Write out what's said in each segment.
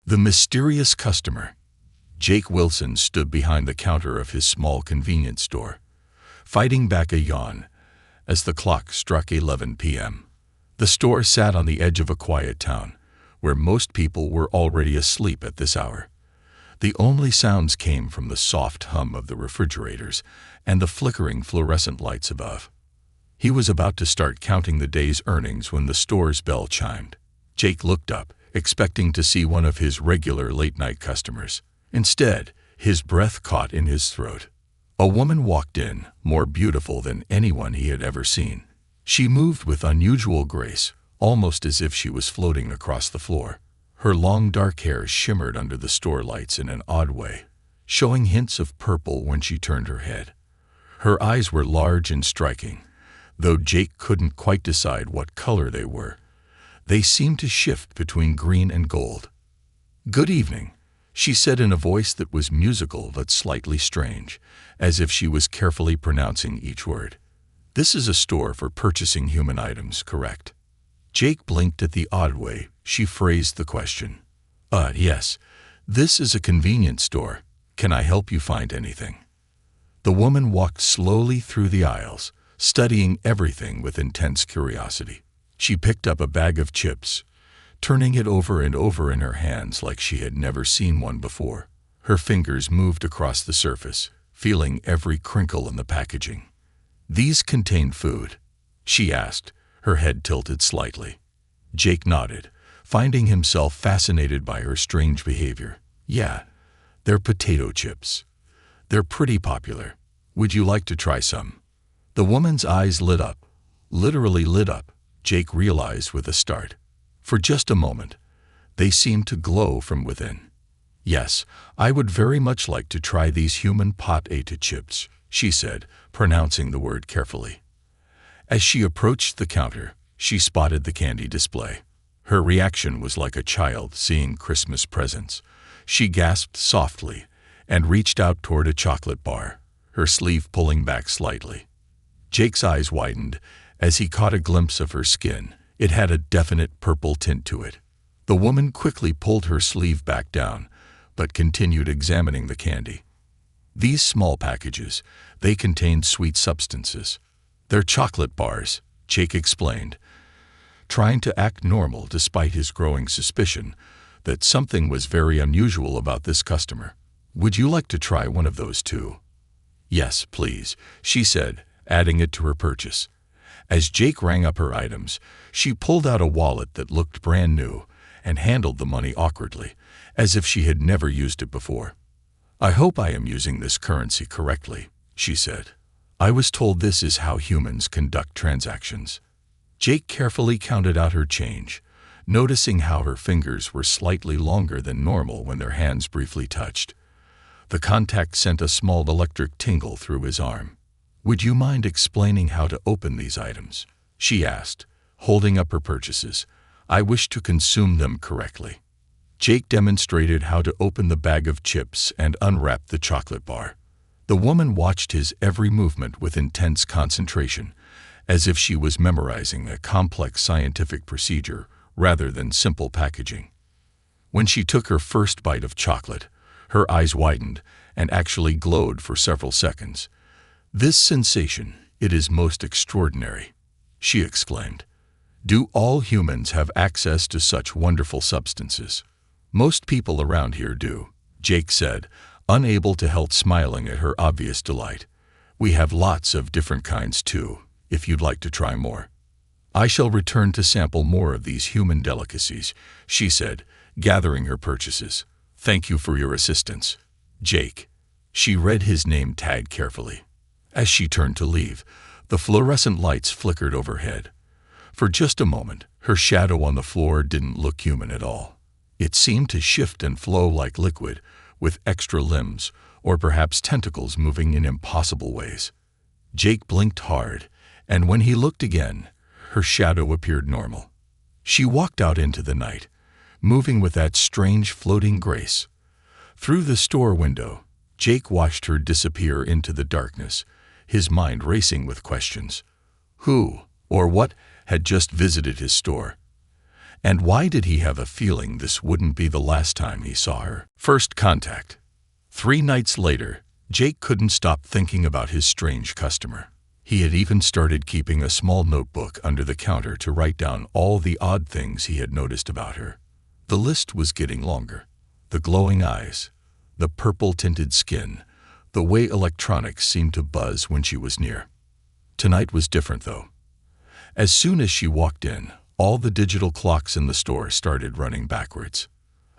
The mysterious customer. Jake Wilson stood behind the counter of his small convenience store, fighting back a yawn as the clock struck 11 p.m. The store sat on the edge of a quiet town, where most people were already asleep at this hour. The only sounds came from the soft hum of the refrigerators and the flickering fluorescent lights above. He was about to start counting the day's earnings when the store's bell chimed. Jake looked up, expecting to see one of his regular late-night customers. Instead, his breath caught in his throat. A woman walked in, more beautiful than anyone he had ever seen. She moved with unusual grace, almost as if she was floating across the floor. Her long dark hair shimmered under the store lights in an odd way, showing hints of purple when she turned her head. Her eyes were large and striking, though Jake couldn't quite decide what color they were. They seemed to shift between green and gold. "Good evening," she said in a voice that was musical but slightly strange, as if she was carefully pronouncing each word. "This is a store for purchasing human items, correct?" Jake blinked at the odd way she phrased the question. Yes. This is a convenience store. Can I help you find anything?" The woman walked slowly through the aisles, studying everything with intense curiosity. She picked up a bag of chips, turning it over and over in her hands like she had never seen one before. Her fingers moved across the surface, feeling every crinkle in the packaging. "These contain food?" she asked, her head tilted slightly. Jake nodded, finding himself fascinated by her strange behavior. "Yeah, they're potato chips. They're pretty popular. Would you like to try some?" The woman's eyes lit up, literally lit up, Jake realized with a start. For just a moment, they seemed to glow from within. "Yes, I would very much like to try these human potato chips," she said, pronouncing the word carefully. As she approached the counter, she spotted the candy display. Her reaction was like a child seeing Christmas presents. She gasped softly and reached out toward a chocolate bar, her sleeve pulling back slightly. Jake's eyes widened as he caught a glimpse of her skin. It had a definite purple tint to it. The woman quickly pulled her sleeve back down, but continued examining the candy. "These small packages, they contained sweet substances. They're chocolate bars," Jake explained, trying to act normal despite his growing suspicion that something was very unusual about this customer. "Would you like to try one of those too?" "Yes, please," she said, adding it to her purchase. As Jake rang up her items, she pulled out a wallet that looked brand new and handled the money awkwardly, as if she had never used it before. "I hope I am using this currency correctly," she said. "I was told this is how humans conduct transactions." Jake carefully counted out her change, noticing how her fingers were slightly longer than normal when their hands briefly touched. The contact sent a small electric tingle through his arm. "Would you mind explaining how to open these items?" she asked, holding up her purchases. "I wish to consume them correctly." Jake demonstrated how to open the bag of chips and unwrap the chocolate bar. The woman watched his every movement with intense concentration, as if she was memorizing a complex scientific procedure rather than simple packaging. When she took her first bite of chocolate, her eyes widened and actually glowed for several seconds. "This sensation, it is most extraordinary," she exclaimed. "Do all humans have access to such wonderful substances?" "Most people around here do," Jake said, unable to help smiling at her obvious delight. "We have lots of different kinds too, if you'd like to try more." "I shall return to sample more of these human delicacies," she said, gathering her purchases. "Thank you for your assistance, Jake." She read his name tag carefully. As she turned to leave, the fluorescent lights flickered overhead. For just a moment, her shadow on the floor didn't look human at all. It seemed to shift and flow like liquid, with extra limbs, or perhaps tentacles moving in impossible ways. Jake blinked hard, and when he looked again, her shadow appeared normal. She walked out into the night, moving with that strange floating grace. Through the store window, Jake watched her disappear into the darkness, his mind racing with questions. Who, or what, had just visited his store? And why did he have a feeling this wouldn't be the last time he saw her? First contact. 3 nights later, Jake couldn't stop thinking about his strange customer. He had even started keeping a small notebook under the counter to write down all the odd things he had noticed about her. The list was getting longer. The glowing eyes, the purple-tinted skin, the way electronics seemed to buzz when she was near. Tonight was different, though. As soon as she walked in, all the digital clocks in the store started running backwards.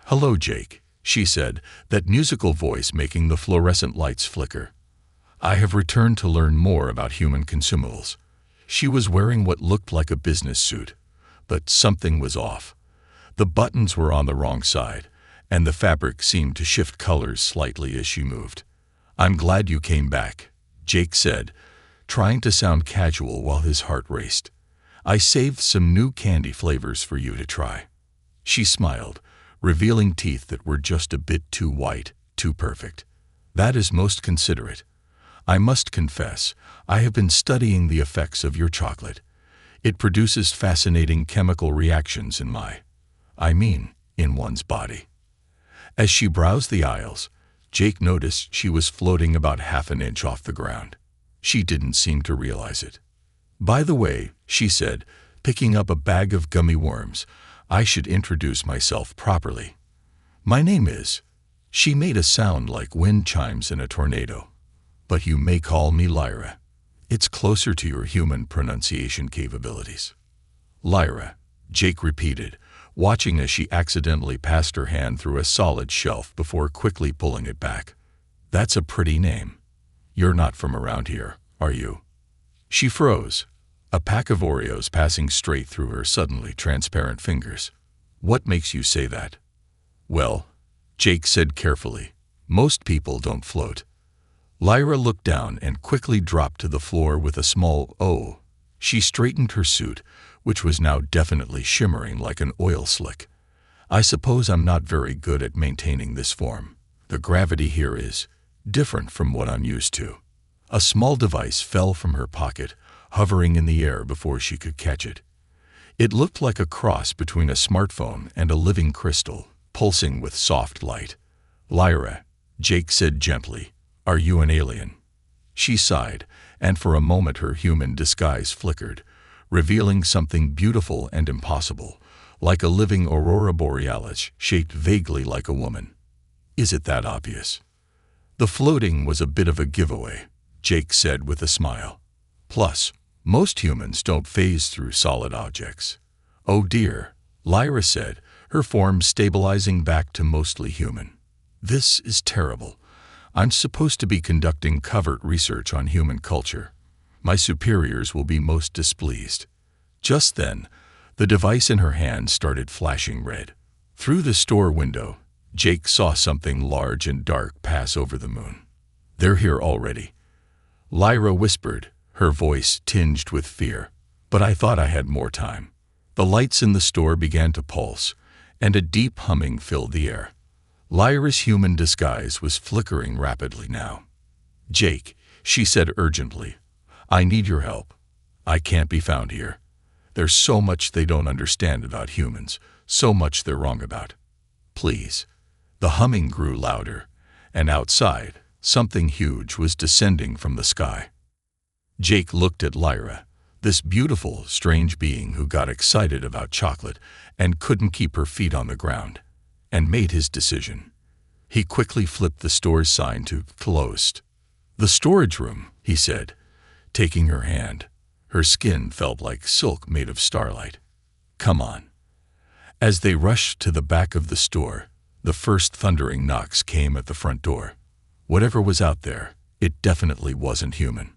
"Hello, Jake," she said, that musical voice making the fluorescent lights flicker. "I have returned to learn more about human consumables." She was wearing what looked like a business suit, but something was off. The buttons were on the wrong side, and the fabric seemed to shift colors slightly as she moved. "I'm glad you came back," Jake said, trying to sound casual while his heart raced. "I saved some new candy flavors for you to try." She smiled, revealing teeth that were just a bit too white, too perfect. "That is most considerate. I must confess, I have been studying the effects of your chocolate. It produces fascinating chemical reactions in in one's body." As she browsed the aisles, Jake noticed she was floating about half an inch off the ground. She didn't seem to realize it. "By the way," she said, picking up a bag of gummy worms, "I should introduce myself properly. My name is—" She made a sound like wind chimes in a tornado. "But you may call me Lyra. It's closer to your human pronunciation capabilities." "Lyra," Jake repeated, watching as she accidentally passed her hand through a solid shelf before quickly pulling it back. "That's a pretty name. You're not from around here, are you?" She froze, a pack of Oreos passing straight through her suddenly transparent fingers. "What makes you say that?" "Well," Jake said carefully, "most people don't float." Lyra looked down and quickly dropped to the floor with a small "oh." She straightened her suit, which was now definitely shimmering like an oil slick. "I suppose I'm not very good at maintaining this form. The gravity here is different from what I'm used to." A small device fell from her pocket, hovering in the air before she could catch it. It looked like a cross between a smartphone and a living crystal, pulsing with soft light. "Lyra," Jake said gently, "are you an alien?" She sighed, and for a moment her human disguise flickered, revealing something beautiful and impossible, like a living aurora borealis shaped vaguely like a woman. "Is it that obvious?" "The floating was a bit of a giveaway," Jake said with a smile. "Plus, most humans don't phase through solid objects." "Oh dear," Lyra said, her form stabilizing back to mostly human. "This is terrible. I'm supposed to be conducting covert research on human culture. My superiors will be most displeased." Just then, the device in her hand started flashing red. Through the store window, Jake saw something large and dark pass over the moon. "They're here already," Lyra whispered, her voice tinged with fear. "But I thought I had more time." The lights in the store began to pulse, and a deep humming filled the air. Lyra's human disguise was flickering rapidly now. "Jake," she said urgently, "I need your help. I can't be found here. There's so much they don't understand about humans, so much they're wrong about. Please." The humming grew louder, and outside, something huge was descending from the sky. Jake looked at Lyra, this beautiful, strange being who got excited about chocolate and couldn't keep her feet on the ground, and made his decision. He quickly flipped the store's sign to "closed." "The storage room," he said, taking her hand. Her skin felt like silk made of starlight. "Come on." As they rushed to the back of the store, the first thundering knocks came at the front door. Whatever was out there, it definitely wasn't human.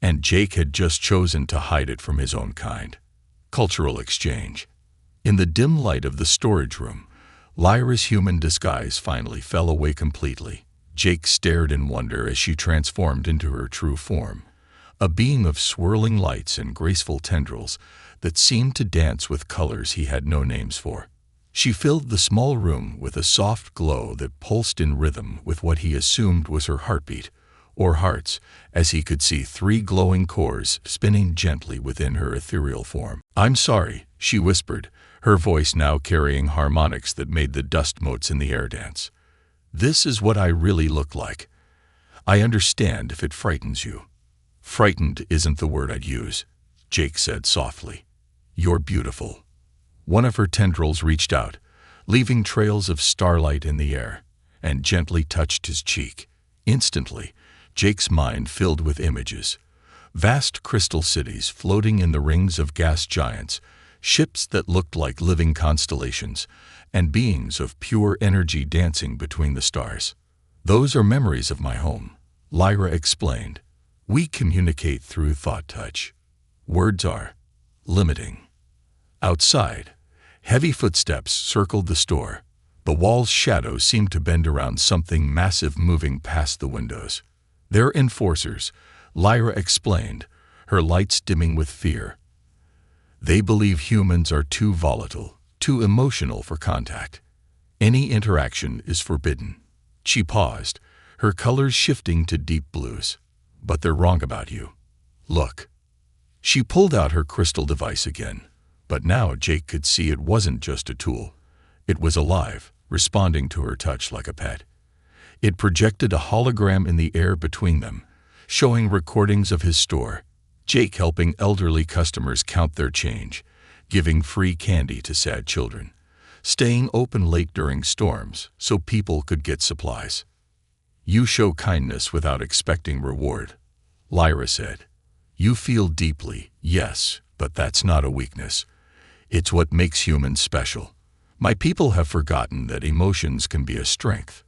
And Jake had just chosen to hide it from his own kind. Cultural exchange. In the dim light of the storage room, Lyra's human disguise finally fell away completely. Jake stared in wonder as she transformed into her true form, a being of swirling lights and graceful tendrils that seemed to dance with colors he had no names for. She filled the small room with a soft glow that pulsed in rhythm with what he assumed was her heartbeat, or hearts, as he could see 3 glowing cores spinning gently within her ethereal form. "I'm sorry," she whispered, her voice now carrying harmonics that made the dust motes in the air dance. "This is what I really look like. I understand if it frightens you." "Frightened isn't the word I'd use," Jake said softly. "You're beautiful." One of her tendrils reached out, leaving trails of starlight in the air, and gently touched his cheek. Instantly, Jake's mind filled with images. Vast crystal cities floating in the rings of gas giants, ships that looked like living constellations, and beings of pure energy dancing between the stars. "Those are memories of my home," Lyra explained. "We communicate through thought touch. Words are limiting." Outside, heavy footsteps circled the store. The wall's shadow seemed to bend around something massive moving past the windows. "They're enforcers," Lyra explained, her lights dimming with fear. "They believe humans are too volatile, too emotional for contact. Any interaction is forbidden." She paused, her colors shifting to deep blues. "But they're wrong about you. Look." She pulled out her crystal device again, but now Jake could see it wasn't just a tool. It was alive, responding to her touch like a pet. It projected a hologram in the air between them, showing recordings of his store. Jake helping elderly customers count their change, giving free candy to sad children, staying open late during storms so people could get supplies. "You show kindness without expecting reward," Lyra said. "You feel deeply, yes, but that's not a weakness. It's what makes humans special. My people have forgotten that emotions can be a strength."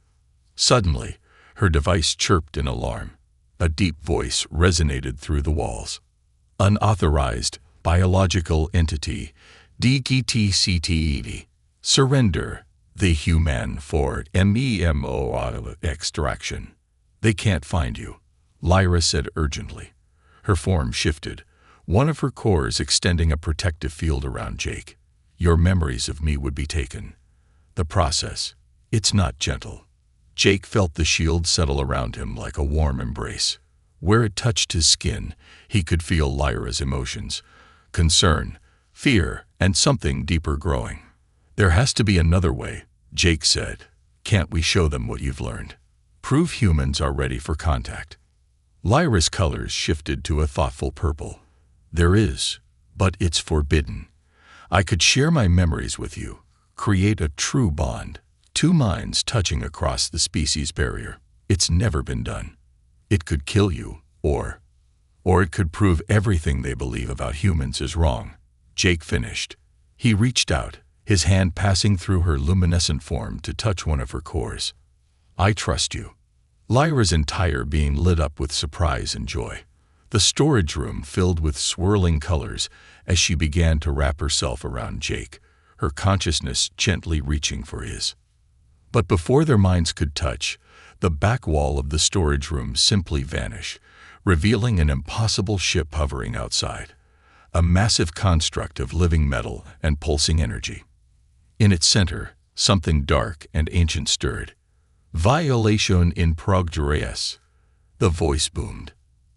Suddenly, her device chirped in alarm. A deep voice resonated through the walls. "Unauthorized biological entity, DKTCTED. Surrender the human for MEMO extraction. They can't find you," Lyra said urgently. Her form shifted, one of her cores extending a protective field around Jake. "Your memories of me would be taken. The process, it's not gentle." Jake felt the shield settle around him like a warm embrace. Where it touched his skin, he could feel Lyra's emotions: concern, fear, and something deeper growing. "There has to be another way," Jake said. "Can't we show them what you've learned? Prove humans are ready for contact." Lyra's colors shifted to a thoughtful purple. "There is, but it's forbidden. I could share my memories with you, create a true bond, two minds touching across the species barrier. It's never been done. It could kill you, or it could prove everything they believe about humans is wrong." Jake finished. He reached out, his hand passing through her luminescent form to touch one of her cores. "I trust you." Lyra's entire being lit up with surprise and joy. The storage room filled with swirling colors as she began to wrap herself around Jake, her consciousness gently reaching for his. But before their minds could touch, the back wall of the storage room simply vanished, revealing an impossible ship hovering outside, a massive construct of living metal and pulsing energy. In its center, something dark and ancient stirred. "Violation in progress," the voice boomed.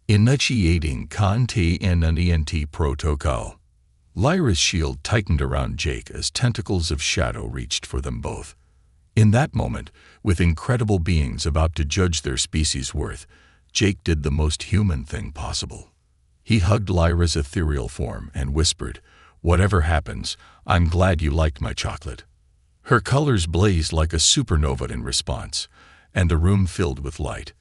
"Initiating containment protocol." Lyra's shield tightened around Jake as tentacles of shadow reached for them both. In that moment, with incredible beings about to judge their species' worth, Jake did the most human thing possible. He hugged Lyra's ethereal form and whispered, "Whatever happens, I'm glad you liked my chocolate." Her colors blazed like a supernova in response, and the room filled with light.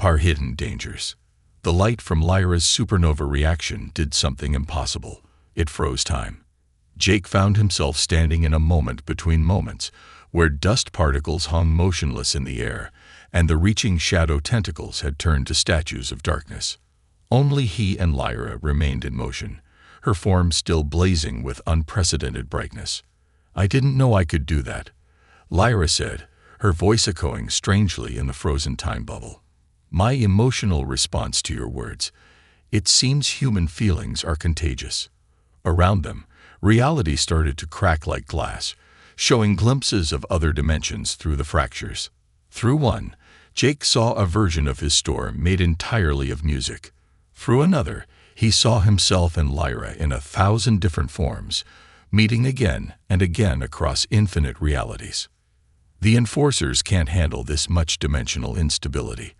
Hidden dangers. The light from Lyra's supernova reaction did something impossible. It froze time. Jake found himself standing in a moment between moments, where dust particles hung motionless in the air, and the reaching shadow tentacles had turned to statues of darkness. Only he and Lyra remained in motion, her form still blazing with unprecedented brightness. "I didn't know I could do that," Lyra said, her voice echoing strangely in the frozen time bubble. "My emotional response to your words. It seems human feelings are contagious." Around them, reality started to crack like glass, showing glimpses of other dimensions through the fractures. Through one, Jake saw a version of his store made entirely of music. Through another, he saw himself and Lyra in 1,000 different forms, meeting again and again across infinite realities. The enforcers can't handle this much-dimensional instability,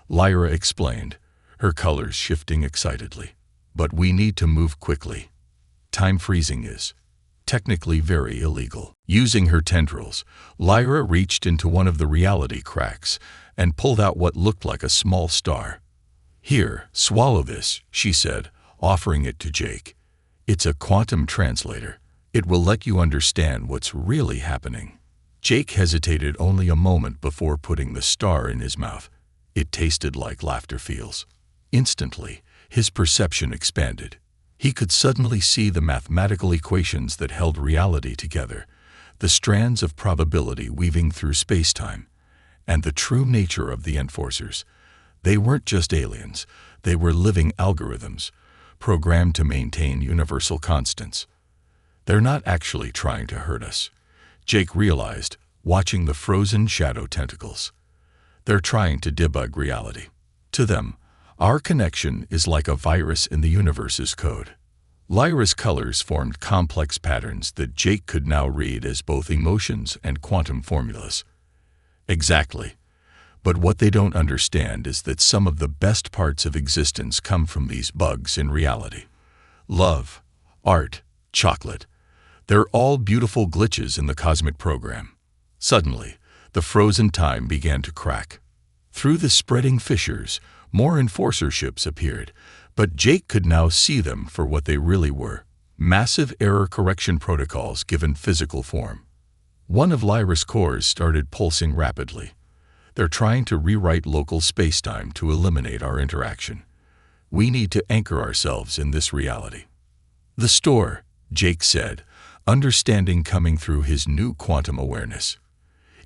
Lyra explained, her colors shifting excitedly. But we need to move quickly. Time freezing is technically very illegal. Using her tendrils, Lyra reached into one of the reality cracks and pulled out what looked like a small star. "Here, swallow this," she said, offering it to Jake. "It's a quantum translator. It will let you understand what's really happening." Jake hesitated only a moment before putting the star in his mouth. It tasted like laughter feels. Instantly, his perception expanded. He could suddenly see the mathematical equations that held reality together, the strands of probability weaving through space-time, and the true nature of the enforcers. They weren't just aliens, they were living algorithms, programmed to maintain universal constants. "They're not actually trying to hurt us," Jake realized, watching the frozen shadow tentacles. "They're trying to debug reality. To them, our connection is like a virus in the universe's code." Lyra's colors formed complex patterns that Jake could now read as both emotions and quantum formulas. "Exactly. But what they don't understand is that some of the best parts of existence come from these bugs in reality. Love, art, chocolate. They're all beautiful glitches in the cosmic program." Suddenly, the frozen time began to crack. Through the spreading fissures, more enforcer ships appeared, but Jake could now see them for what they really were: massive error correction protocols given physical form. One of Lyra's cores started pulsing rapidly. "They're trying to rewrite local spacetime to eliminate our interaction. We need to anchor ourselves in this reality." "The store," Jake said, understanding coming through his new quantum awareness.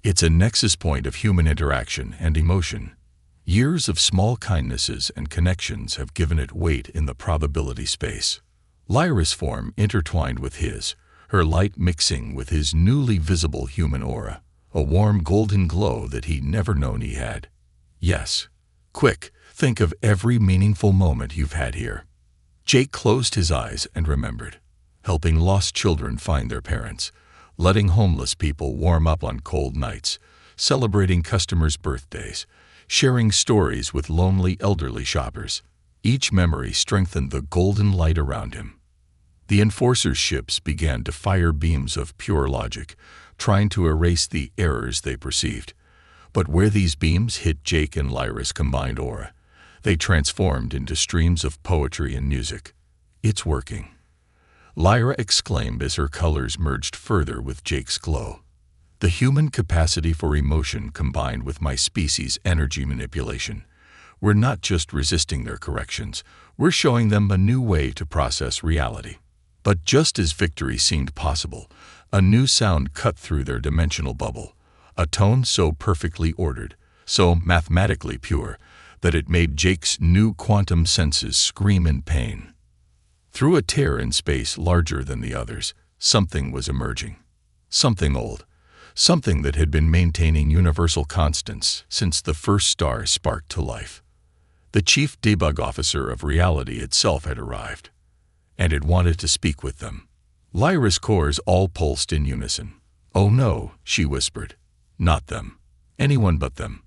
"It's a nexus point of human interaction and emotion. Years of small kindnesses and connections have given it weight in the probability space." Lyra's form intertwined with his, her light mixing with his newly visible human aura, a warm golden glow that he'd never known he had. "Yes. Quick, think of every meaningful moment you've had here." Jake closed his eyes and remembered. Helping lost children find their parents, letting homeless people warm up on cold nights, celebrating customers' birthdays, sharing stories with lonely elderly shoppers. Each memory strengthened the golden light around him. The enforcers' ships began to fire beams of pure logic, trying to erase the errors they perceived. But where these beams hit Jake and Lyra's combined aura, they transformed into streams of poetry and music. "It's working," Lyra exclaimed as her colors merged further with Jake's glow. "The human capacity for emotion combined with my species' energy manipulation. We're not just resisting their corrections, we're showing them a new way to process reality." But just as victory seemed possible, a new sound cut through their dimensional bubble, a tone so perfectly ordered, so mathematically pure, that it made Jake's new quantum senses scream in pain. Through a tear in space larger than the others, something was emerging. Something old. Something that had been maintaining universal constants since the first star sparked to life. The chief debug officer of reality itself had arrived, and it wanted to speak with them. Lyra's cores all pulsed in unison. "Oh no," she whispered. "Not them. Anyone but them."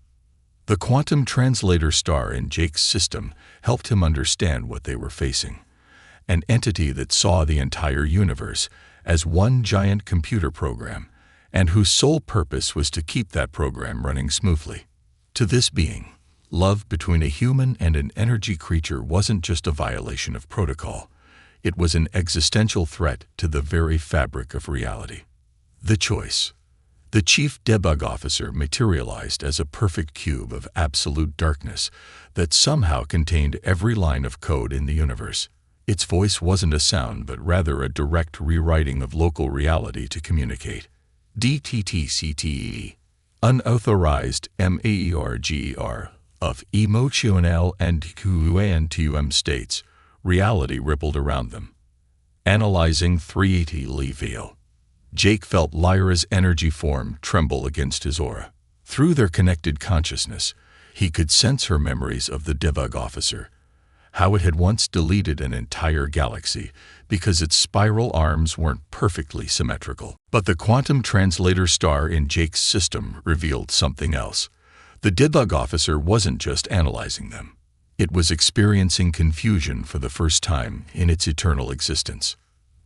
The quantum translator star in Jake's system helped him understand what they were facing. An entity that saw the entire universe as one giant computer program, and whose sole purpose was to keep that program running smoothly. To this being, love between a human and an energy creature wasn't just a violation of protocol. It was an existential threat to the very fabric of reality. The choice. The chief debug officer materialized as a perfect cube of absolute darkness that somehow contained every line of code in the universe. Its voice wasn't a sound but rather a direct rewriting of local reality to communicate. DTTCTE. Unauthorized MERGER of emotional and QUANTUM states. Reality rippled around them. Analyzing 380 Leavio. Jake felt Lyra's energy form tremble against his aura. Through their connected consciousness, he could sense her memories of the debug officer, how it had once deleted an entire galaxy because its spiral arms weren't perfectly symmetrical. But the quantum translator star in Jake's system revealed something else. The debug officer wasn't just analyzing them. It was experiencing confusion for the first time in its eternal existence.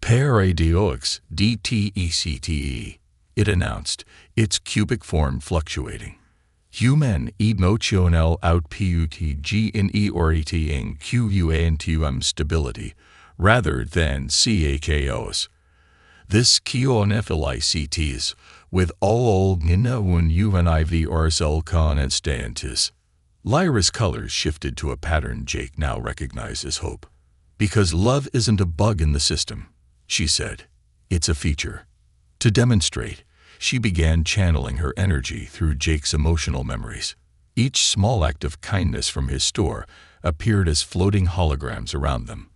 Paradox DTECTE, it announced, its cubic form fluctuating. Human emotional outputgn orienting QUANTUM stability, rather than CAKOs. This QONFLICTs, with all GNUN UNIV RSL constantes. Lyra's colors shifted to a pattern Jake now recognized as hope. Because love isn't a bug in the system, she said. It's a feature. To demonstrate, she began channeling her energy through Jake's emotional memories. Each small act of kindness from his store appeared as floating holograms around them.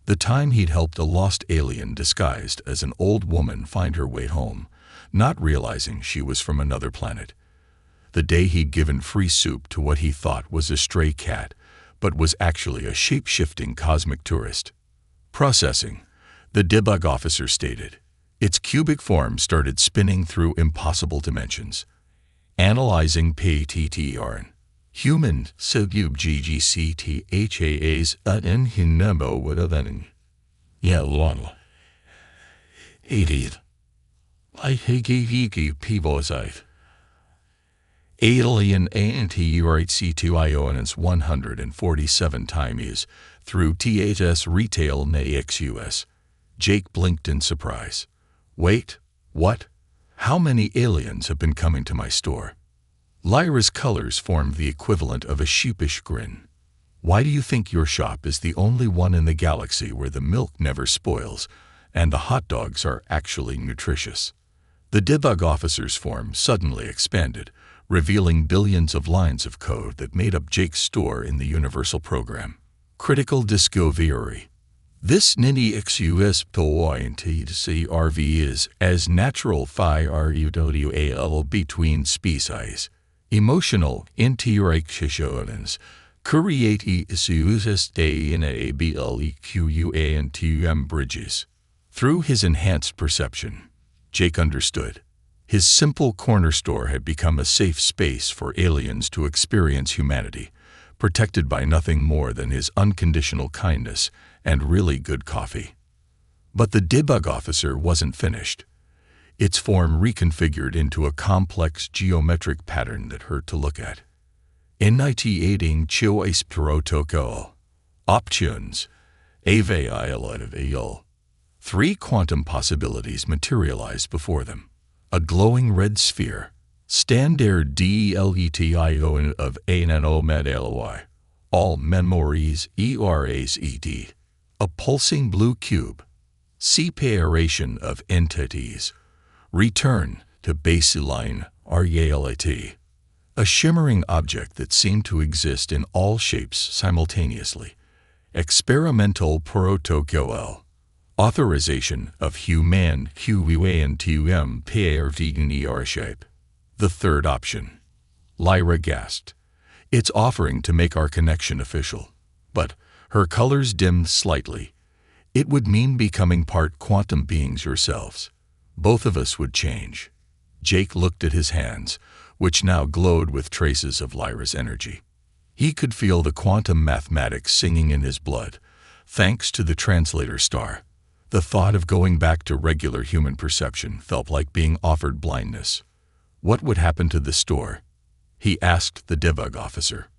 The time he'd helped a lost alien disguised as an old woman find her way home, not realizing she was from another planet. The day he'd given free soup to what he thought was a stray cat, but was actually a shape-shifting cosmic tourist. Processing, the debug officer stated. Its cubic form started spinning through impossible dimensions. Analyzing PTTRN. Human sububggcthas unhinabo wadavan. Yalon. 80th. I higiki pivosite. Alien anti-URHC2 147 times through THS Retail NAXUS. Jake blinked in surprise. Wait, what? How many aliens have been coming to my store? Lyra's colors formed the equivalent of a sheepish grin. Why do you think your shop is the only one in the galaxy where the milk never spoils and the hot dogs are actually nutritious? The debug officer's form suddenly expanded, revealing billions of lines of code that made up Jake's store in the Universal Program. Critical Discovery. This Nini XUS CRV is as natural phi RUWAL between species. Emotional interactions. Create issues day in a BLEQUANTUM bridges. Through his enhanced perception, Jake understood. His simple corner store had become a safe space for aliens to experience humanity, protected by nothing more than his unconditional kindness and really good coffee. But the debug officer wasn't finished. Its form reconfigured into a complex geometric pattern that hurt to look at. Initiating choice protocol. Options. AVIL. 3 quantum possibilities materialized before them. A glowing red sphere. Standard DELETIO of ANOMEDLY. All memories ERASED. A pulsing blue cube. Separation of entities. Return to baseline reality. A shimmering object that seemed to exist in all shapes simultaneously. Experimental protocol. Authorization of human QUANTUM PRVNER shape. The third option. Lyra gasped. It's offering to make our connection official. But her colors dimmed slightly. It would mean becoming part quantum beings yourselves. Both of us would change. Jake looked at his hands, which now glowed with traces of Lyra's energy. He could feel the quantum mathematics singing in his blood, thanks to the translator star. The thought of going back to regular human perception felt like being offered blindness. What would happen to the store? He asked the debug officer.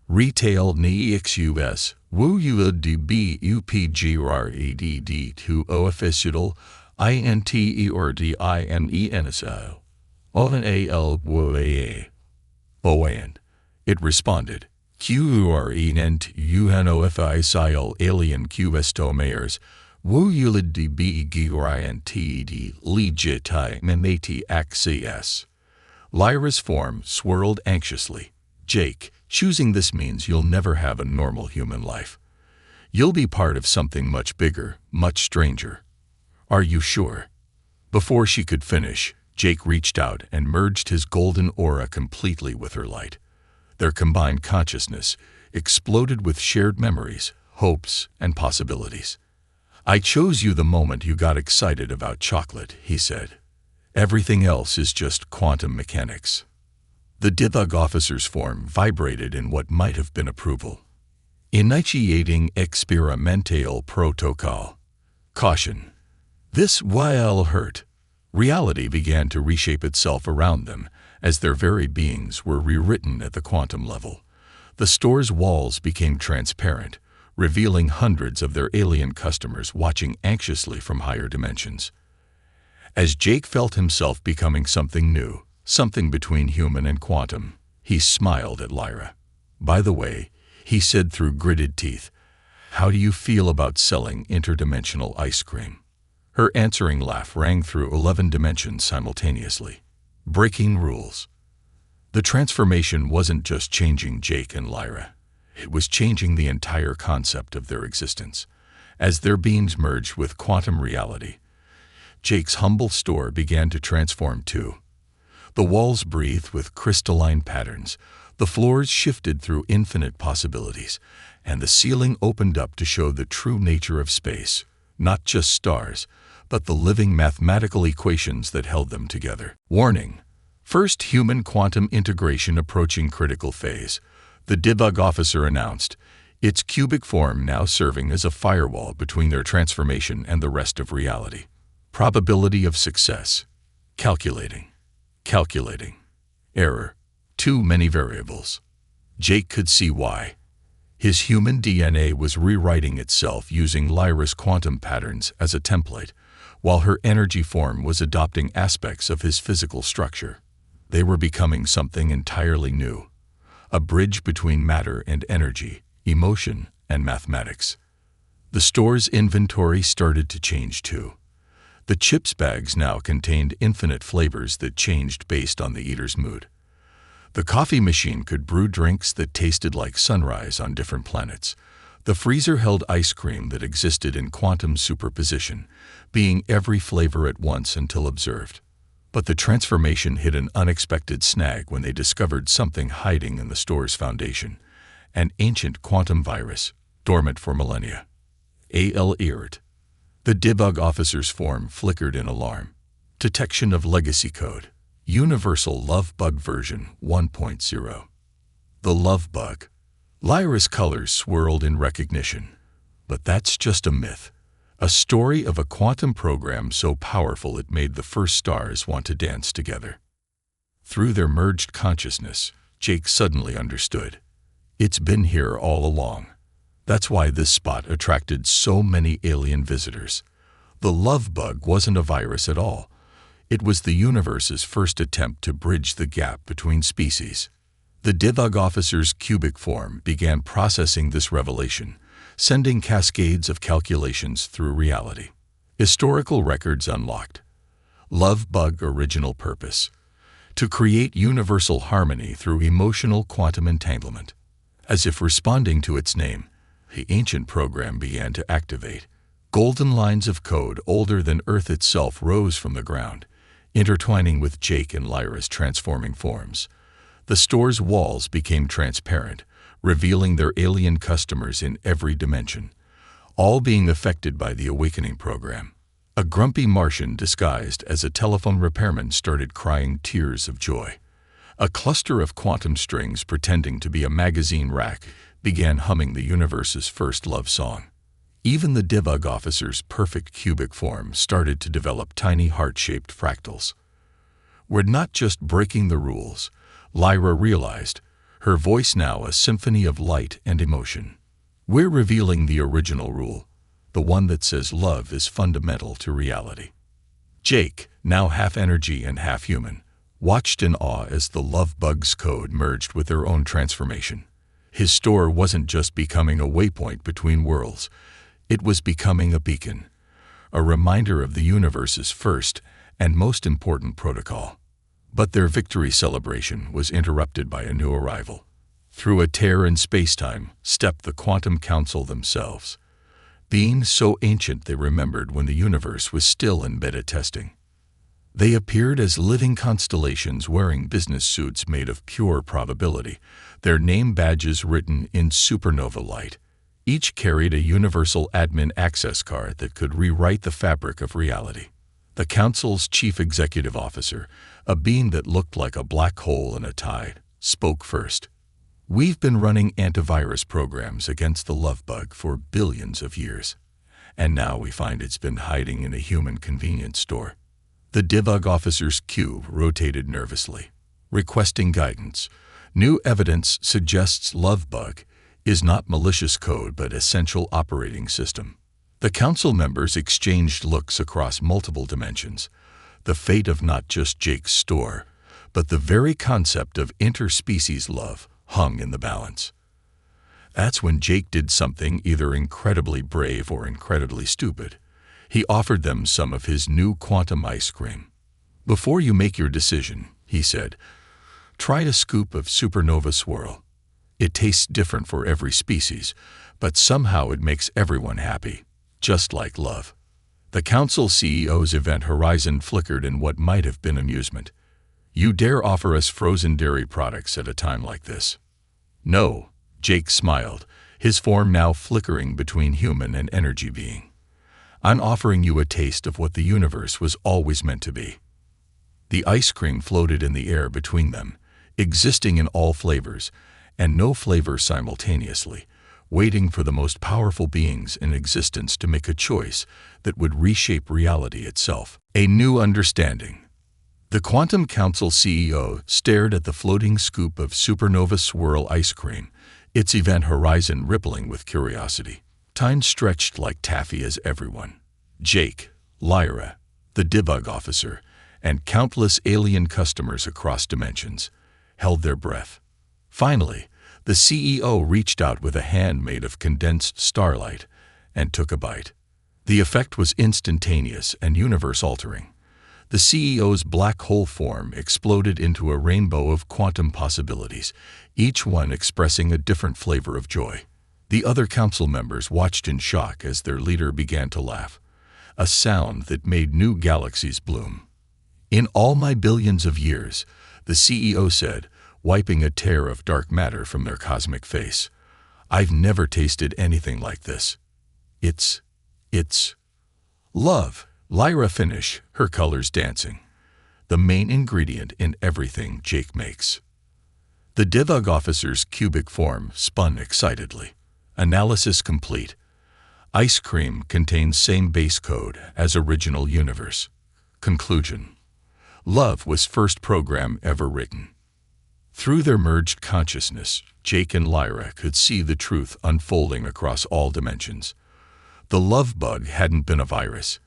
Retail NEXUS, WUDBUPGRADD2O official, INTERDIMENSO. ONAL OAN. It responded. QURENT UNOFI SIL alien QSTO mayors. WULIDBGRINTD legiti access. Lyra's form swirled anxiously. Jake, choosing this means you'll never have a normal human life. You'll be part of something much bigger, much stranger. Are you sure? Before she could finish, Jake reached out and merged his golden aura completely with her light. Their combined consciousness exploded with shared memories, hopes, and possibilities. "I chose you the moment you got excited about chocolate," he said. "Everything else is just quantum mechanics." The debug officer's form vibrated in what might have been approval. "Initiating experimental protocol. Caution. This will hurt." Reality began to reshape itself around them as their very beings were rewritten at the quantum level. The store's walls became transparent, revealing hundreds of their alien customers watching anxiously from higher dimensions. As Jake felt himself becoming something new, something between human and quantum, he smiled at Lyra. "By the way," he said through gritted teeth, "how do you feel about selling interdimensional ice cream?" Her answering laugh rang through 11 dimensions simultaneously. Breaking rules. The transformation wasn't just changing Jake and Lyra. It was changing the entire concept of their existence. As their beings merged with quantum reality, Jake's humble store began to transform too. The walls breathed with crystalline patterns, the floors shifted through infinite possibilities, and the ceiling opened up to show the true nature of space, not just stars, but the living mathematical equations that held them together. Warning: first human quantum integration approaching critical phase, the debug officer announced, its cubic form now serving as a firewall between their transformation and the rest of reality. Probability of success. Calculating. Calculating. Error. Too many variables. Jake could see why. His human DNA was rewriting itself using Lyra's quantum patterns as a template, while her energy form was adopting aspects of his physical structure. They were becoming something entirely new, a bridge between matter and energy, emotion and mathematics. The store's inventory started to change too. The chips bags now contained infinite flavors that changed based on the eater's mood. The coffee machine could brew drinks that tasted like sunrise on different planets. The freezer held ice cream that existed in quantum superposition, being every flavor at once until observed. But the transformation hit an unexpected snag when they discovered something hiding in the store's foundation, an ancient quantum virus, dormant for millennia. AL-IRT. The debug officer's form flickered in alarm. Detection of legacy code. Universal Love Bug version 1.0. The Love Bug. Lyra's colors swirled in recognition. But that's just a myth. A story of a quantum program so powerful it made the first stars want to dance together. Through their merged consciousness, Jake suddenly understood. It's been here all along. That's why this spot attracted so many alien visitors. The Love Bug wasn't a virus at all. It was the universe's first attempt to bridge the gap between species. The debug officer's cubic form began processing this revelation, sending cascades of calculations through reality. Historical records unlocked. Love Bug original purpose: to create universal harmony through emotional quantum entanglement. As if responding to its name, the ancient program began to activate. Golden lines of code older than Earth itself rose from the ground, intertwining with Jake and Lyra's transforming forms. The store's walls became transparent, revealing their alien customers in every dimension, all being affected by the awakening program. A grumpy Martian disguised as a telephone repairman started crying tears of joy. A cluster of quantum strings pretending to be a magazine rack began humming the universe's first love song. Even the debug officer's perfect cubic form started to develop tiny heart-shaped fractals. We're not just breaking the rules, Lyra realized, her voice now a symphony of light and emotion. We're revealing the original rule, the one that says love is fundamental to reality. Jake, now half energy and half human, watched in awe as the Love Bug's code merged with their own transformation. His store wasn't just becoming a waypoint between worlds, it was becoming a beacon, a reminder of the universe's first and most important protocol. But their victory celebration was interrupted by a new arrival. Through a tear in space-time stepped the Quantum Council themselves, beings so ancient they remembered when the universe was still in beta testing. They appeared as living constellations wearing business suits made of pure probability, their name badges written in supernova light. Each carried a universal admin access card that could rewrite the fabric of reality. The council's chief executive officer, a being that looked like a black hole in a tide, spoke first. "We've been running antivirus programs against the love bug for billions of years, and now we find it's been hiding in a human convenience store." The DIVUG officer's cube rotated nervously, requesting guidance. "New evidence suggests love bug is not malicious code but essential operating system." The council members exchanged looks across multiple dimensions. The fate of not just Jake's store, but the very concept of interspecies love hung in the balance. That's when Jake did something either incredibly brave or incredibly stupid. He offered them some of his new quantum ice cream. "Before you make your decision," he said, "try a scoop of supernova swirl. It tastes different for every species, but somehow it makes everyone happy, just like love." The council CEO's event horizon flickered in what might have been amusement. "You dare offer us frozen dairy products at a time like this?" "No," Jake smiled, his form now flickering between human and energy being. "I'm offering you a taste of what the universe was always meant to be." The ice cream floated in the air between them, existing in all flavors, and no flavor simultaneously, waiting for the most powerful beings in existence to make a choice that would reshape reality itself. A new understanding. The Quantum Council CEO stared at the floating scoop of supernova swirl ice cream, its event horizon rippling with curiosity. Time stretched like taffy as everyone, Jake, Lyra, the DIVUG officer, and countless alien customers across dimensions, held their breath. Finally, the CEO reached out with a hand made of condensed starlight and took a bite. The effect was instantaneous and universe-altering. The CEO's black hole form exploded into a rainbow of quantum possibilities, each one expressing a different flavor of joy. The other council members watched in shock as their leader began to laugh, a sound that made new galaxies bloom. "In all my billions of years," the CEO said, wiping a tear of dark matter from their cosmic face, "I've never tasted anything like this. It's love." Lyra finished, her colors dancing. "The main ingredient in everything Jake makes." The DIVUG officer's cubic form spun excitedly. Analysis complete. Ice cream contains same base code as original universe. Conclusion. Love was first program ever written. Through their merged consciousness, Jake and Lyra could see the truth unfolding across all dimensions. The love bug hadn't been a virus.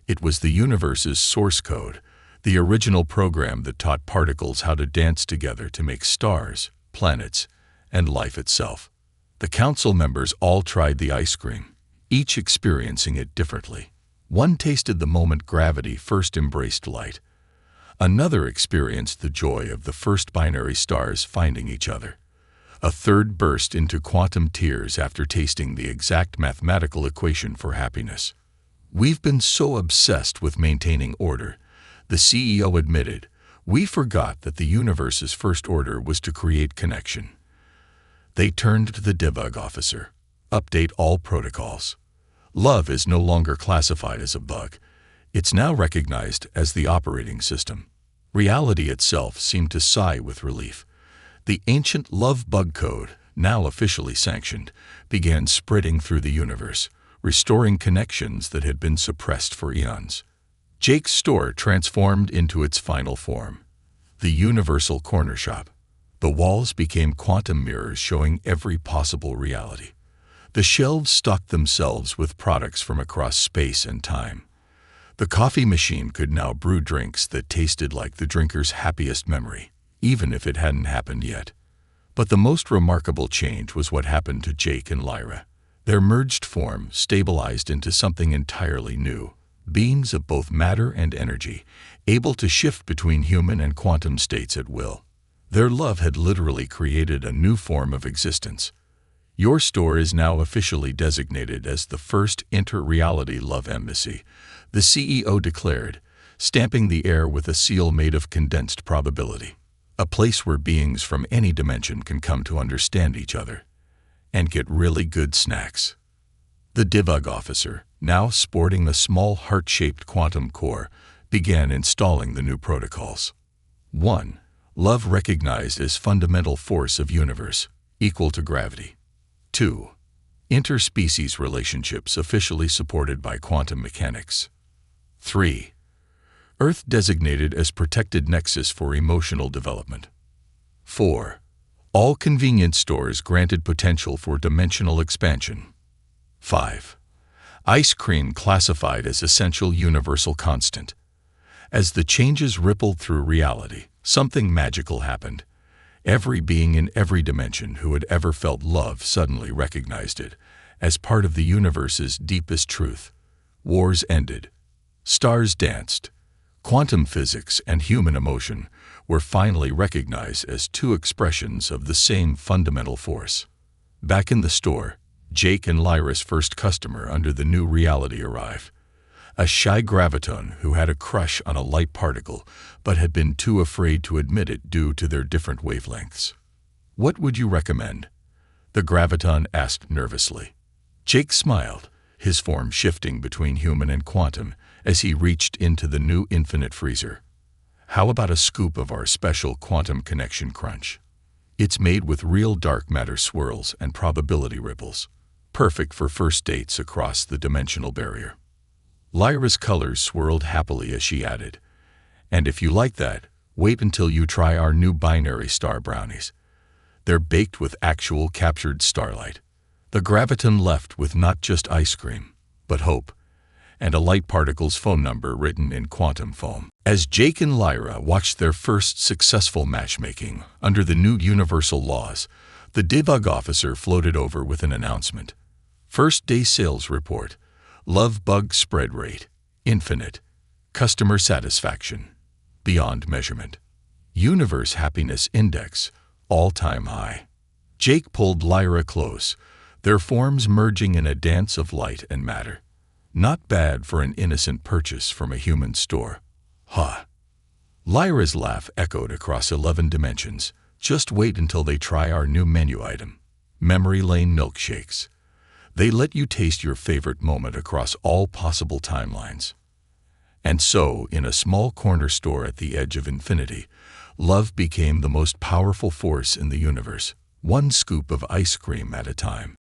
It was the universe's source code, the original program that taught particles how to dance together to make stars, planets, and life itself. The council members all tried the ice cream, each experiencing it differently. One tasted the moment gravity first embraced light. Another experienced the joy of the first binary stars finding each other. A third burst into quantum tears after tasting the exact mathematical equation for happiness. "We've been so obsessed with maintaining order," the CEO admitted, "we forgot that the universe's first order was to create connection." They turned to the DIVUG officer. "Update all protocols. Love is no longer classified as a bug. It's now recognized as the operating system." Reality itself seemed to sigh with relief. The ancient love bug code, now officially sanctioned, began spreading through the universe, restoring connections that had been suppressed for eons. Jake's store transformed into its final form, the universal corner shop. The walls became quantum mirrors showing every possible reality. The shelves stocked themselves with products from across space and time. The coffee machine could now brew drinks that tasted like the drinker's happiest memory, even if it hadn't happened yet. But the most remarkable change was what happened to Jake and Lyra. Their merged form stabilized into something entirely new, beings of both matter and energy, able to shift between human and quantum states at will. Their love had literally created a new form of existence. Your store is now officially designated as the first inter-reality love embassy, the CEO declared, stamping the air with a seal made of condensed probability. A place where beings from any dimension can come to understand each other. and get really good snacks. The debug officer, now sporting a small heart-shaped quantum core, began installing the new protocols. 1. Love recognized as fundamental force of universe, equal to gravity. 2. Interspecies relationships officially supported by quantum mechanics. 3. Earth designated as protected nexus for emotional development. 4. All convenience stores granted potential for dimensional expansion. 5. Ice cream classified as essential universal constant. As the changes rippled through reality, something magical happened. Every being in every dimension who had ever felt love suddenly recognized it as part of the universe's deepest truth. Wars ended. Stars danced. Quantum physics and human emotion were finally recognized as two expressions of the same fundamental force. Back in the store, Jake and Lyra's first customer under the new reality arrived. A shy graviton who had a crush on a light particle but had been too afraid to admit it due to their different wavelengths. "What would you recommend?" the graviton asked nervously. Jake smiled, his form shifting between human and quantum as he reached into the new infinite freezer. "How about a scoop of our special quantum connection crunch? It's made with real dark matter swirls and probability ripples, perfect for first dates across the dimensional barrier." Lyra's colors swirled happily as she added, "And if you like that, wait until you try our new binary star brownies. They're baked with actual captured starlight." The graviton left with not just ice cream, but hope, and a light particle's phone number written in quantum foam. As Jake and Lyra watched their first successful matchmaking under the new universal laws, the debug officer floated over with an announcement. "First day sales report. Love bug spread rate, infinite. Customer satisfaction, beyond measurement. Universe happiness index, all-time high." Jake pulled Lyra close, their forms merging in a dance of light and matter. "Not bad for an innocent purchase from a human store. Huh." Lyra's laugh echoed across 11 dimensions. "Just wait until they try our new menu item, Memory Lane milkshakes. They let you taste your favorite moment across all possible timelines." And so, in a small corner store at the edge of infinity, love became the most powerful force in the universe, one scoop of ice cream at a time.